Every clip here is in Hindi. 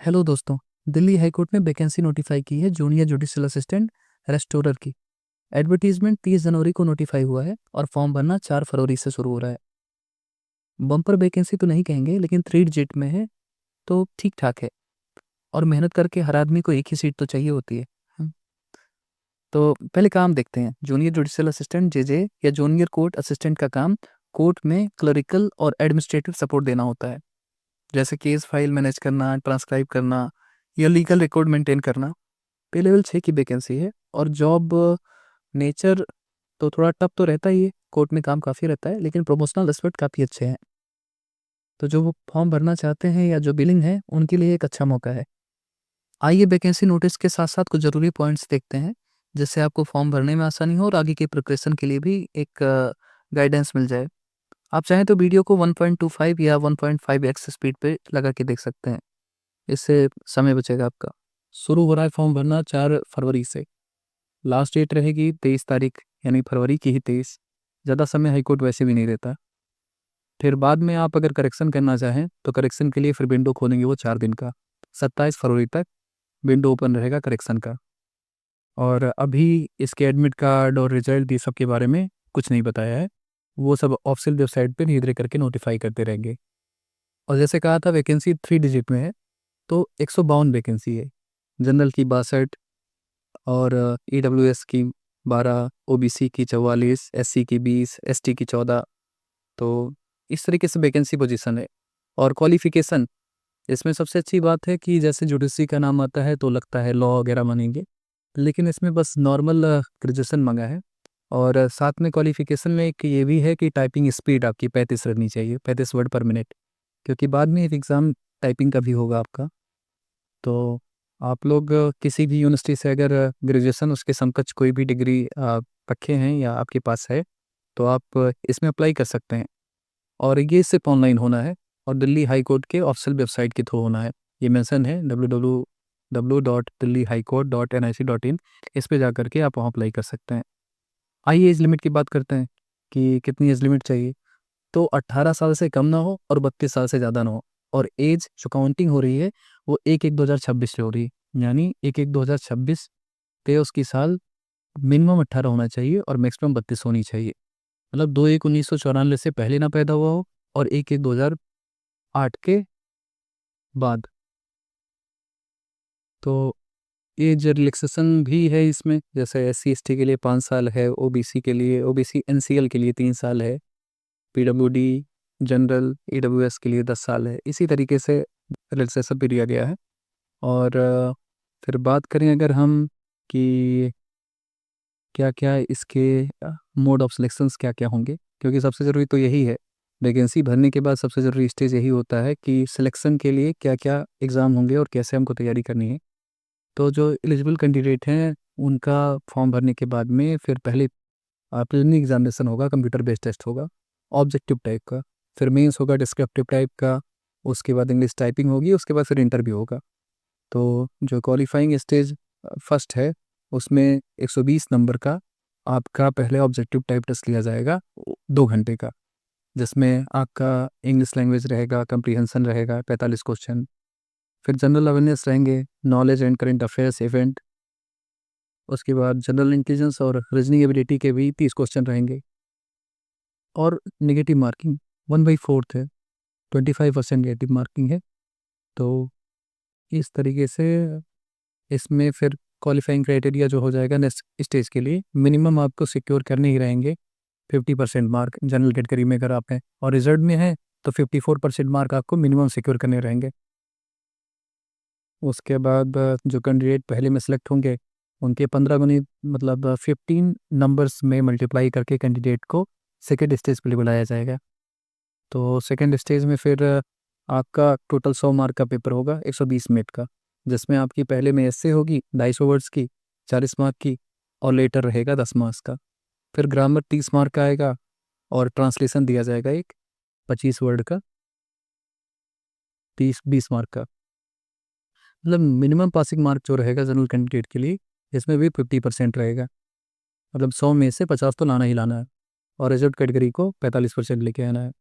हेलो दोस्तों। दिल्ली हाई कोर्ट ने वैकेंसी नोटिफाई की है जूनियर जुडिशियल असिस्टेंट रेस्टोरर की। एडवर्टीजमेंट 30 जनवरी को नोटिफाई हुआ है और फॉर्म भरना 4 फरवरी से शुरू हो रहा है। बम्पर वैकेंसी तो नहीं कहेंगे, लेकिन 3 डिजिट में है तो ठीक ठाक है। और मेहनत करके हर आदमी को एक ही सीट तो चाहिए होती है। तो पहले काम देखते हैं। जूनियर जुडिशियल असिस्टेंट जेजे या जूनियर कोर्ट असिस्टेंट का काम कोर्ट में क्लरिकल और एडमिनिस्ट्रेटिव सपोर्ट देना होता है, जैसे केस फाइल मैनेज करना, ट्रांसक्राइब करना या लीगल रिकॉर्ड मेंटेन करना। पे लेवल 6 की वैकेंसी है और जॉब नेचर तो थोड़ा टफ तो रहता ही है, कोर्ट में काम काफ़ी रहता है, लेकिन प्रमोशनल रिस्पेक्ट काफ़ी अच्छे हैं। तो जो वो फॉर्म भरना चाहते हैं या जो बिलिंग है उनके लिए एक अच्छा मौका है। आइए वैकेंसी नोटिस के साथ साथ कुछ ज़रूरी पॉइंट्स देखते हैं, जिससे आपको फॉर्म भरने में आसानी हो और आगे की प्रिपरेशन के लिए भी एक गाइडेंस मिल जाए। आप चाहें तो वीडियो को 1.25 या 1.5x स्पीड पे लगा के देख सकते हैं, इससे समय बचेगा आपका। शुरू हो रहा है फॉर्म भरना 4 फरवरी से। लास्ट डेट रहेगी 23 तारीख, यानी फरवरी की ही 23। ज़्यादा समय हाईकोर्ट वैसे भी नहीं रहता। फिर बाद में आप अगर करेक्शन करना चाहें तो करेक्शन के लिए फिर विंडो खोलेंगे वो 4 दिन का। 27 फरवरी तक विंडो ओपन रहेगा करेक्शन का। और अभी इसके एडमिट कार्ड और रिजल्ट ये सब के बारे में कुछ नहीं बताया है, वो सब ऑफिशियल वेबसाइट पे धीरे धीरे करके नोटिफाई करते रहेंगे। और जैसे कहा था वैकेंसी 3 डिजिट में है, तो 152 वैकेंसी है। जनरल की 62 और EWS की 12, OBC की 44, SC की 20, ST की 14। तो इस तरीके से वैकेंसी पोजीशन है। और क्वालिफिकेशन, इसमें सबसे अच्छी बात है कि जैसे जुडिशरी का नाम आता है तो लगता है लॉ वगैरह मानेंगे, लेकिन इसमें बस नॉर्मल ग्रेजुएशन मांगा है। और साथ में क्वालिफिकेशन में एक ये भी है कि टाइपिंग स्पीड आपकी 35 रहनी चाहिए, 35 वर्ड पर मिनट, क्योंकि बाद में एक एग्ज़ाम टाइपिंग का भी होगा आपका। तो आप लोग किसी भी यूनिवर्सिटी से अगर ग्रेजुएशन उसके समकक्ष कोई भी डिग्री रखे हैं या आपके पास है, तो आप इसमें अप्लाई कर सकते हैं। और ये सिर्फ ऑनलाइन होना है और दिल्ली हाई कोर्ट के ऑफिशियल वेबसाइट के थ्रू होना है। ये मेंशन है www.delhihighcourt.nic.in। इस पे जा करके आप वहाँ अप्लाई कर सकते हैं। आइए एज लिमिट की बात करते हैं कि कितनी एज लिमिट चाहिए। तो 18 साल से कम ना हो और 32 साल से ज़्यादा ना हो। और एज जो काउंटिंग हो रही है वो 1/1/2026 से हो रही है, यानी 1/1/2026 पे उसकी साल मिनिमम 18 होना चाहिए और मैक्सिमम 32 होनी चाहिए। मतलब 2/1/1994 से पहले ना पैदा हुआ हो और 1/1/2008 के बाद। तो एज रिलैक्सेशन भी है इसमें, जैसे SC ST के लिए 5 साल है, OBC के लिए, OBC NCL के लिए 3 साल है, PWD जनरल EWS के लिए 10 साल है। इसी तरीके से रिलैक्सेशन भी दिया गया है। और फिर बात करें अगर हम कि क्या क्या इसके मोड ऑफ सिलेक्शंस क्या क्या होंगे, क्योंकि सबसे ज़रूरी तो यही है। वैकेंसी भरने के बाद सबसे ज़रूरी स्टेज यही होता है कि सिलेक्शन के लिए क्या क्या एग्ज़ाम होंगे और कैसे हमको तैयारी करनी है। तो जो एलिजिबल कैंडिडेट हैं उनका फॉर्म भरने के बाद में फिर पहले प्रीलिमिनरी एग्जामिनेशन होगा, कंप्यूटर बेस्ड टेस्ट होगा ऑब्जेक्टिव टाइप का। फिर मेंस होगा डिस्क्रिप्टिव टाइप का। उसके बाद इंग्लिश टाइपिंग होगी, उसके बाद फिर इंटरव्यू होगा। तो जो क्वालिफाइंग स्टेज फर्स्ट है, उसमें 120 नंबर का आपका पहले ऑब्जेक्टिव टाइप टेस्ट लिया जाएगा 2 घंटे का, जिसमें आपका इंग्लिश लैंग्वेज रहेगा, कंप्रीहेंशन रहेगा 45 क्वेश्चन। फिर जनरल अवेयरनेस रहेंगे, knowledge and current affairs event. उसके बाद जनरल इंटेलिजेंस और रीजनिंग एबिलिटी के भी 30 क्वेश्चन रहेंगे। और नेगेटिव मार्किंग 1/4 है, 25% नेगेटिव मार्किंग है। तो इस तरीके से इसमें फिर क्वालिफाइंग क्राइटेरिया जो हो जाएगा नेक्स्ट स्टेज के लिए, मिनिमम आपको सिक्योर करने ही रहेंगे 50% मार्क जनरल कैटेगरी में अगर आप हैं, और रिजर्व में है तो 54% मार्क आपको मिनिमम सिक्योर करने रहेंगे। उसके बाद जो कैंडिडेट पहले में सेलेक्ट होंगे उनके 15 गुनी, मतलब 15 नंबर्स में मल्टीप्लाई करके कैंडिडेट को सेकेंड स्टेज के लिए बुलाया जाएगा। तो सेकेंड स्टेज में फिर आपका टोटल 100 मार्क का पेपर होगा 120 मिनट का, जिसमें आपकी पहले में एस्से होगी 250 वर्ड्स की 40 मार्क की, और लेटर रहेगा 10 मार्क्स का। फिर ग्रामर 30 मार्क का आएगा और ट्रांसलेशन दिया जाएगा एक 25 वर्ड का 20 मार्क का। मतलब मिनिमम पासिंग मार्क जो रहेगा जनरल कैंडिडेट के लिए, इसमें भी 50% रहेगा। मतलब 100 में से 50 तो लाना ही लाना है, और रिजर्व कैटेगरी को 45% लेके आना है।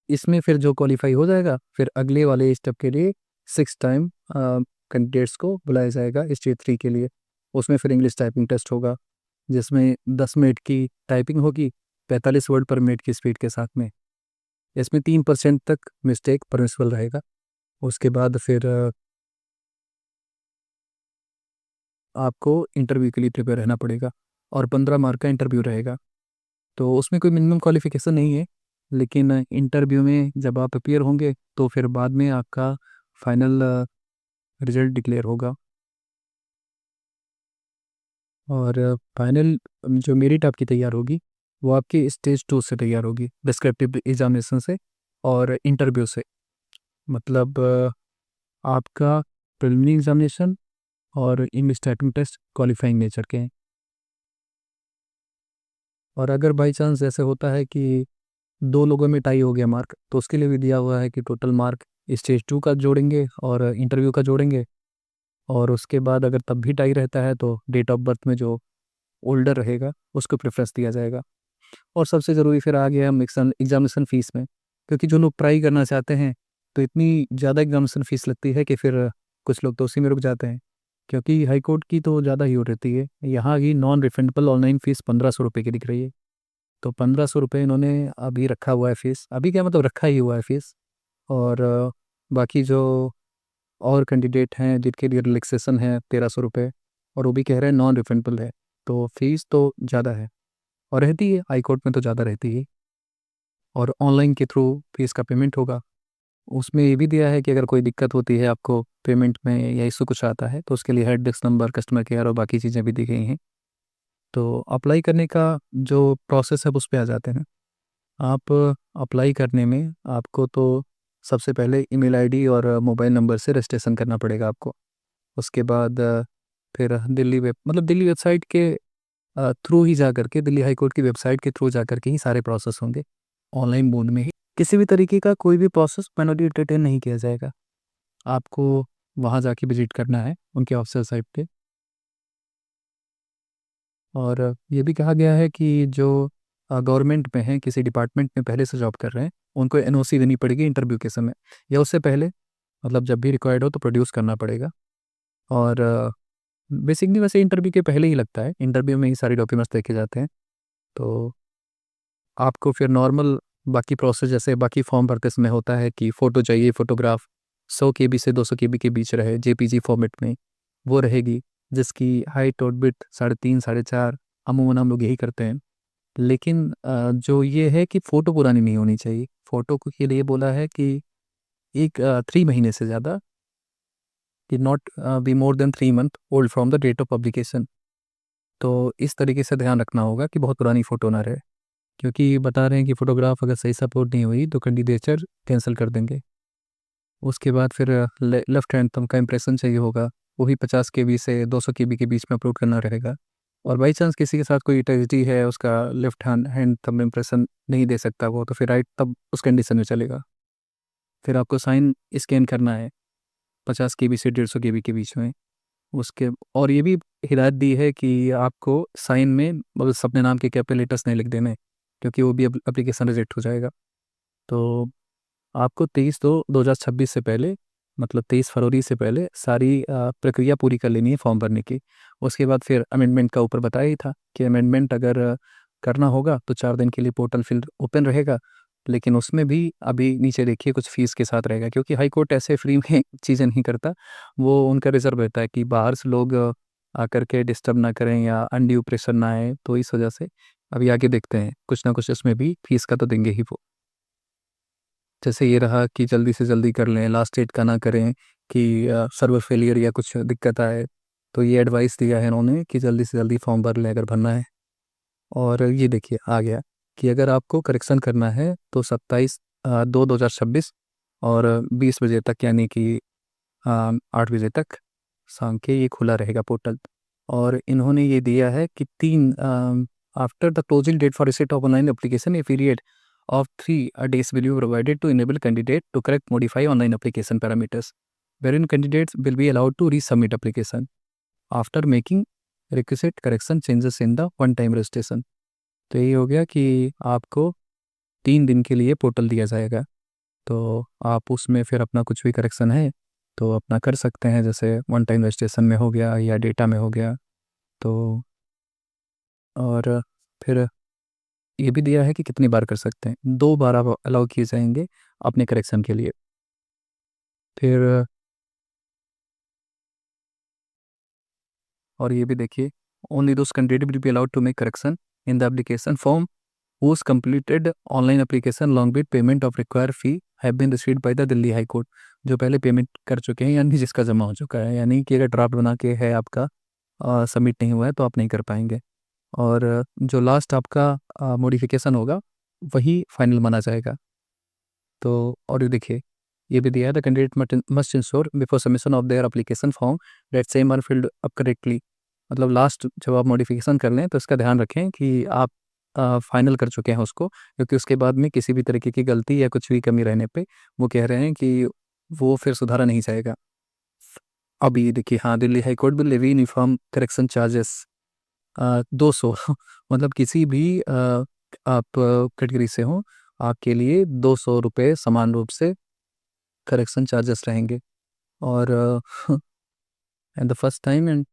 इसमें फिर जो क्वालिफाई हो जाएगा फिर अगले वाले स्टेप के लिए 6 टाइम कैंडिडेट्स को बुलाया जाएगा स्टेज 3 के लिए। उसमें फिर इंग्लिश टाइपिंग टेस्ट होगा, जिसमें 10 मिनट की टाइपिंग होगी, 45 वर्ड पर मिनट की स्पीड के साथ में। इसमें 3% तक मिस्टेक परमिसिबल रहेगा। उसके बाद फिर आपको इंटरव्यू के लिए प्रिपेयर रहना पड़ेगा और 15 मार्क का इंटरव्यू रहेगा। तो उसमें कोई मिनिमम क्वालिफिकेशन नहीं है, लेकिन इंटरव्यू में जब आप अपियर होंगे तो फिर बाद में आपका फाइनल रिजल्ट डिक्लेयर होगा। और फाइनल जो मेरिट आपकी तैयार होगी वो आपकी स्टेज 2 से तैयार होगी, डिस्क्रिप्टिव एग्जामिनेशन से और इंटरव्यू से। मतलब आपका प्रिलिमिनरी एग्जामिनेशन और English typing test qualifying nature के हैं। और अगर बाई चांस ऐसे होता है कि 2 लोगों में टाई हो गया मार्क, तो उसके लिए भी दिया हुआ है कि टोटल मार्क स्टेज 2 का जोड़ेंगे और इंटरव्यू का जोड़ेंगे। और उसके बाद अगर तब भी टाई रहता है तो डेट ऑफ बर्थ में जो ओल्डर रहेगा उसको प्रेफरेंस दिया जाएगा। और सबसे ज़रूरी फिर आ गया हम एग्जामिनेशन फ़ीस में, क्योंकि जो लोग ट्राई करना चाहते हैं तो इतनी ज़्यादा एग्जामिनेशन फ़ीस लगती है कि फिर कुछ लोग तो उसी में रुक जाते हैं, क्योंकि हाई कोर्ट की तो ज़्यादा ही हो रहती है। यहाँ की नॉन रिफंडेबल ऑनलाइन फ़ीस 1500 रुपये की दिख रही है। तो 1500 रुपये इन्होंने अभी रखा हुआ है फ़ीस, अभी क्या मतलब रखा ही हुआ है फ़ीस। और बाकी जो और कैंडिडेट हैं जिनके लिए रिलैक्सेशन है 1300 रुपये, और वो भी कह रहे हैं नॉन रिफंडेबल है। तो फीस तो ज़्यादा है और रहती है, हाई कोर्ट में तो ज़्यादा रहती है। और ऑनलाइन के थ्रू फीस का पेमेंट होगा। उसमें ये भी दिया है कि अगर कोई दिक्कत होती है आपको पेमेंट में या इशू कुछ आता है तो उसके लिए help desk number, customer care और बाकी चीज़ें भी दी गई हैं। तो अप्लाई करने का जो प्रोसेस है उस पे आ जाते हैं। आप अप्लाई करने में आपको तो सबसे पहले ईमेल आईडी और मोबाइल नंबर से रजिस्ट्रेशन करना पड़ेगा आपको। उसके बाद फिर दिल्ली वेबसाइट के थ्रू ही जा करके, दिल्ली हाई कोर्ट की वेबसाइट के थ्रू जा करके ही सारे प्रोसेस होंगे, ऑनलाइन मोड में ही। किसी भी तरीके का कोई भी प्रोसेस मैनुअली एंटरटेन नहीं किया जाएगा। आपको वहाँ जाके विजिट करना है उनके ऑफिशियल साइट पे। और ये भी कहा गया है कि जो गवर्नमेंट में हैं, किसी डिपार्टमेंट में पहले से जॉब कर रहे हैं, उनको एनओसी देनी पड़ेगी इंटरव्यू के समय या उससे पहले, मतलब जब भी रिक्वायर्ड हो तो प्रोड्यूस करना पड़ेगा। और बेसिकली वैसे इंटरव्यू के पहले ही लगता है, इंटरव्यू में ही सारे डॉक्यूमेंट्स देखे जाते हैं। तो आपको फिर नॉर्मल बाकी प्रोसेस जैसे बाकी फॉर्म भरते समय होता है कि फ़ोटो चाहिए, फ़ोटोग्राफ 100 केबी से 200 केबी के बीच रहे, जेपीजी फॉर्मेट में वो रहेगी, जिसकी हाइट और विड्थ 3.5 साढ़े 4, अमूमन हम लोग यही करते हैं। लेकिन जो ये है कि फ़ोटो पुरानी नहीं होनी चाहिए। फ़ोटो को के लिए बोला है कि एक 3 महीने से ज़्यादा, कि not be more than 3 month old from the date of publication. तो इस तरीके से ध्यान रखना होगा कि बहुत पुरानी फ़ोटो ना रहे, क्योंकि बता रहे हैं कि फ़ोटोग्राफ अगर सही सपोर्ट नहीं हुई तो कैंडिडेचर कैंसिल कर देंगे। उसके बाद फिर लेफ्ट हैंड थंब का इम्प्रेशन चाहिए होगा, वो भी 50 केबी से 200 केबी के बीच में अपलोड करना रहेगा। और बाई चांस किसी के साथ कोई ट्रेजेडी है, उसका left hand hand thumb impression नहीं दे सकता वो, तो फिर राइट तब उस कंडीशन में चलेगा। फिर आपको साइन स्कैन करना है 50 केबी से 150 केबी के बीच में। उसके और ये भी हिदायत दी है कि आपको साइन में बस अपने नाम के कैपिटल लेटर्स नहीं लिख देने, क्योंकि वो भी एप्लीकेशन रिजेक्ट हो जाएगा। तो आपको 23/2/2026 से पहले, मतलब 23 फरवरी से पहले सारी प्रक्रिया पूरी कर लेनी है फॉर्म भरने की। उसके बाद फिर अमेंडमेंट का ऊपर बताया ही था कि अमेंडमेंट अगर करना होगा तो 4 दिन के लिए पोर्टल फिर ओपन रहेगा, लेकिन उसमें भी अभी नीचे देखिए कुछ फ़ीस के साथ रहेगा, क्योंकि हाई कोर्ट ऐसे फ्री में चीज़ें नहीं करता। वो उनका रिज़र्व रहता है कि बाहर से लोग आकर के डिस्टर्ब ना करें या अनड्यू प्रेशर ना आए, तो इस वजह से अभी आगे देखते हैं, कुछ ना कुछ इसमें भी फ़ीस का तो देंगे ही वो। जैसे ये रहा कि जल्दी से जल्दी कर लें, लास्ट डेट का ना करें कि सर्वर फेलियर या कुछ दिक्कत आए। तो ये एडवाइस दिया है इन्होंने कि जल्दी से जल्दी फॉर्म भर लें अगर भरना है। और ये देखिए आ गया कि अगर आपको करेक्शन करना है तो 27/2/2026 और 20 बजे तक, यानी कि 8 बजे तक शाम के ये खुला रहेगा पोर्टल। और इन्होंने ये दिया है कि 3 after the closing date for receipt of online application a period of 3 days will be provided to enable candidate to correct modify online application parameters, wherein candidates will be allowed to resubmit application after making requisite correction changes in the one time registration। तो ये हो गया कि आपको 3 दिन के लिए पोर्टल दिया जाएगा, तो आप उसमें फिर अपना कुछ भी करेक्शन है तो अपना कर सकते हैं, जैसे वन टाइम रजिस्ट्रेशन में हो गया या डेटा में हो गया। तो और फिर ये भी दिया है कि कितनी बार कर सकते हैं, 2 बार आप अलाउ किए जाएंगे अपने करेक्शन के लिए। फिर और ये भी देखिए, only those candidate will be allowed to make correction in the application form whose completed online application along with payment of required fee have been received by the Delhi high court. जो पहले पेमेंट कर चुके हैं यानी जिसका जमा हो चुका है, यानी कि अगर ड्राफ्ट बना के है आपका सबमिट नहीं हुआ है तो आप नहीं कर पाएंगे। और जो लास्ट आपका मॉडिफिकेशन होगा वही फाइनल माना जाएगा। तो और ये देखिए, ये भी दिया है, the candidate must ensure before submission of their application form that same are filled up correctly. मतलब लास्ट जब आप मॉडिफिकेशन कर लें तो इसका ध्यान रखें कि आप फाइनल कर चुके हैं उसको, क्योंकि उसके बाद में किसी भी तरीके की गलती या कुछ भी कमी रहने पे वो कह रहे हैं कि वो फिर सुधारा नहीं जाएगा। अभी देखिए, हाँ, Delhi high court will levy uniform correction charges 200 मतलब किसी भी आप कैटेगरी से हो, आपके लिए 200 रुपये समान रूप से करेक्शन चार्जेस रहेंगे। और and the first time and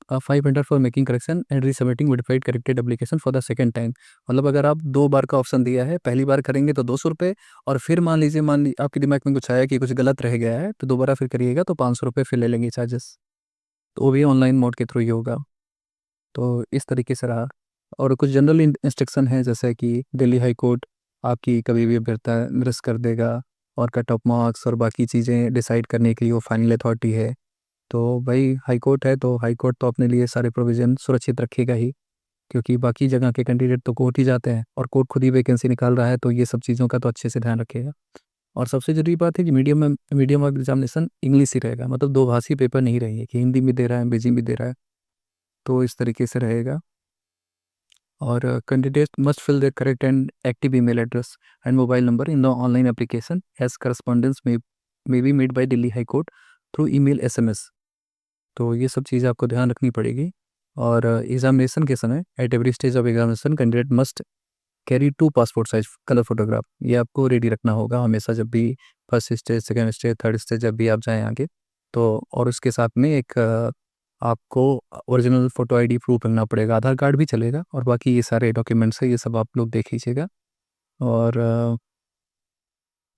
500 for making correction and resubmitting modified corrected application for the second time. मतलब अगर आप 2 बार का ऑप्शन दिया है, पहली बार करेंगे तो 200 रुपये, और फिर मान लीजिए आपके दिमाग में कुछ आया कि कुछ गलत रह गया है तो दोबारा फिर करिएगा तो 500 रुपये फिर ले लेंगे चार्जेस। तो वो भी ऑनलाइन मोड के थ्रू ही होगा। तो इस तरीके से रहा। और कुछ जनरल इंस्ट्रक्शन है, जैसे कि दिल्ली हाई कोर्ट आपकी कभी भी अभ्यर्थता निरस्त कर देगा, और कट ऑफ मार्क्स और बाकी चीज़ें डिसाइड करने के लिए वो फाइनल अथॉरिटी है। तो भाई हाई कोर्ट है तो हाई कोर्ट तो अपने लिए सारे प्रोविज़न सुरक्षित रखेगा ही, क्योंकि बाकी जगह के कैंडिडेट तो कोर्ट ही जाते हैं और कोर्ट खुद ही वैकेंसी निकाल रहा है, तो ये सब चीज़ों का तो अच्छे से ध्यान रखेगा। और सबसे ज़रूरी बात है कि मीडियम ऑफ एग्जामिनेशन इंग्लिश ही रहेगा, मतलब दो भाषी पेपर नहीं रहेंगे कि हिंदी में दे रहा है अंग्रेजी में दे रहा है। तो इस तरीके से रहेगा। और candidate must fill the correct and active email address and mobile number in the online application as correspondence may be made by Delhi high court through email SMS। तो ये सब चीज़ आपको ध्यान रखनी पड़ेगी। और एग्जामिनेशन के समय at every stage of examination candidate must carry 2 passport size colour photograph. ये आपको रेडी रखना होगा हमेशा, जब भी first stage, second stage, third stage जब भी आप जाएँ आगे। तो और उसके साथ में एक आपको ओरिजिनल फ़ोटो ID प्रूफ रखना पड़ेगा, आधार कार्ड भी चलेगा, और बाकी ये सारे डॉक्यूमेंट्स हैं, ये सब आप लोग देख लीजिएगा। और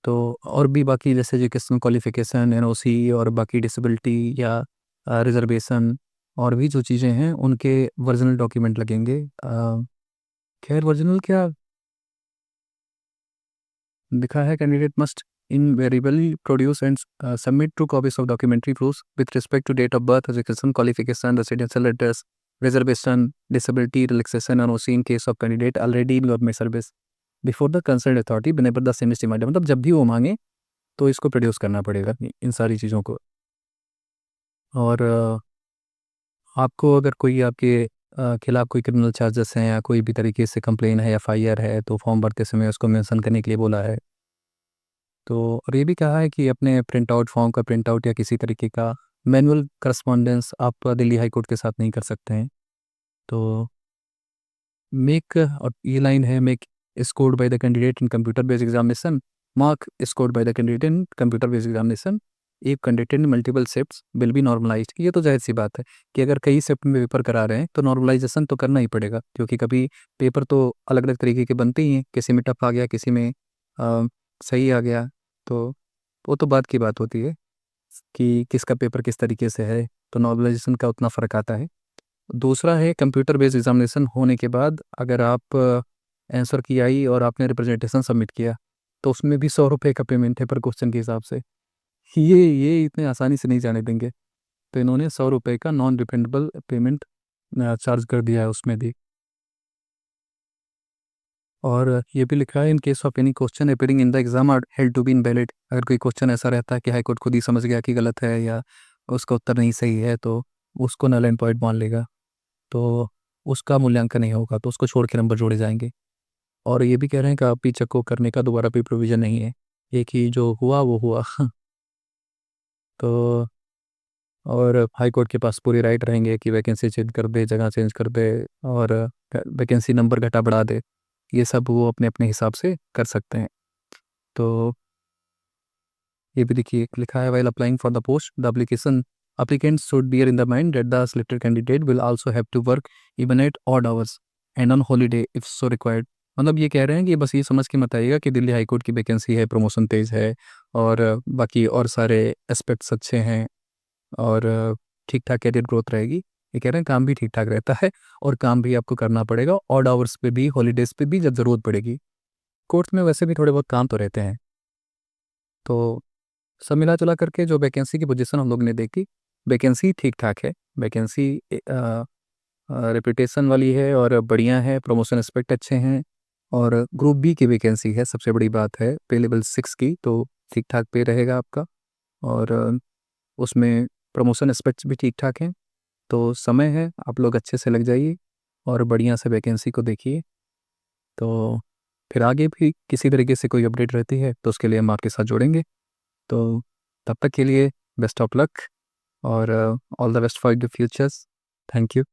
तो और भी बाकी जैसे एजुकेशनल क्वालिफ़िकेशन, NOC और बाकी डिसेबिलिटी या रिज़र्वेशन और भी जो चीज़ें हैं उनके ओरिजिनल डॉक्यूमेंट लगेंगे। खैर ओरिजिनल क्या लिखा है, candidate must invariably produce and submit 2 copies of documentary proofs with respect to date of birth, education qualification, residential address, reservation, disability, relaxation, NOC in case of candidate already in government service before the concern authority whenever the same is demanded. मतलब जब भी वो मांगे तो इसको प्रोड्यूस करना पड़ेगा इन सारी चीज़ों को। और आपको अगर कोई आपके खिलाफ कोई क्रिमिनल चार्जेस हैं या कोई भी तरीके से कंप्लेन है, FIR है, तो फॉर्म भरते समय उसको मेंशन करने के लिए बोला है। तो और ये भी कहा है कि अपने प्रिंट आउट फॉर्म का प्रिंट आउट या किसी तरीके का मैनुअल करस्पॉन्डेंस आप दिल्ली हाई कोर्ट के साथ नहीं कर सकते हैं। तो मेक, और ये लाइन है, make scored by the candidate in computer based examination, mark scored by the candidate in computer based examination if conducted in multiple shifts will be normalised. ये तो जाहिर सी बात है कि अगर कई शिफ्ट में पेपर करा रहे हैं तो नॉर्मलाइजेशन तो करना ही पड़ेगा, क्योंकि कभी पेपर तो अलग अलग तरीके के बनते ही हैं, किसी में टफ आ गया, किसी में सही आ गया। तो वो तो बात की बात होती है कि किसका पेपर किस तरीके से है, तो नॉर्मलाइजेशन का उतना फ़र्क आता है। दूसरा है कंप्यूटर बेस्ड एग्जामिनेशन होने के बाद अगर आप आंसर की आई और आपने रिप्रेजेंटेशन सबमिट किया तो उसमें भी 100 रुपये का पेमेंट है पर क्वेश्चन के हिसाब से। ये इतने आसानी से नहीं जाने देंगे, तो इन्होंने 100 रुपये का नॉन रिफंडेबल पेमेंट चार्ज कर दिया है उसमें भी। और ये भी लिखा है, in case of any question appearing in the exam are held to be invalid. अगर कोई क्वेश्चन ऐसा रहता है कि हाई कोर्ट खुद ही समझ गया कि गलत है या उसका उत्तर नहीं सही है, तो उसको नल एंड पॉइंट मान लेगा, तो उसका मूल्यांकन नहीं होगा, तो उसको छोड़ के नंबर जोड़े जाएंगे। और ये भी कह रहे हैं कि आप चेक को करने का दोबारा कोई प्रोविज़न नहीं है, एक ही जो हुआ वो हुआ। तो और हाई कोर्ट के पास पूरी राइट रहेंगे कि वैकेंसी चेंज कर दे, जगह चेंज कर दे, और वैकेंसी नंबर घटा बढ़ा दे, ये सब वो अपने अपने हिसाब से कर सकते हैं। तो ये भी देखिए लिखा है, while applying for the post the application applicants should bear in the mind that the selected candidate will also have to work even at odd hours and on holiday if so required। मतलब ये कह रहे हैं कि बस ये समझ के मत आइएगा कि दिल्ली हाईकोर्ट की वैकेंसी है, प्रमोशन तेज है और बाकी और सारे एस्पेक्ट्स अच्छे हैं और ठीक ठाक कैरियर ग्रोथ रहेगी। ये कह रहे हैं काम भी ठीक ठाक रहता है और काम भी आपको करना पड़ेगा ऑड आवर्स पे भी, हॉलीडेज पे भी जब ज़रूरत पड़ेगी। कोर्ट्स में वैसे भी थोड़े बहुत काम तो रहते हैं। तो सब मिला जुला करके जो वैकेंसी की पोजीशन हम लोग ने देखी, वैकेंसी ठीक ठाक है, वैकेंसी रेपुटेशन वाली है और बढ़िया है, प्रमोशन एस्पेक्ट अच्छे हैं और ग्रुप बी की वैकेंसी है, सबसे बड़ी बात है पे लेवल 6 की, तो ठीक ठाक पे रहेगा आपका और उसमें प्रमोशन एस्पेक्ट्स भी ठीक ठाक हैं। तो समय है, आप लोग अच्छे से लग जाइए और बढ़िया से वैकेंसी को देखिए। तो फिर आगे भी किसी तरीके से कोई अपडेट रहती है तो उसके लिए हम आपके साथ जोड़ेंगे। तो तब तक के लिए बेस्ट ऑफ लक और all the best for the futures. Thank you.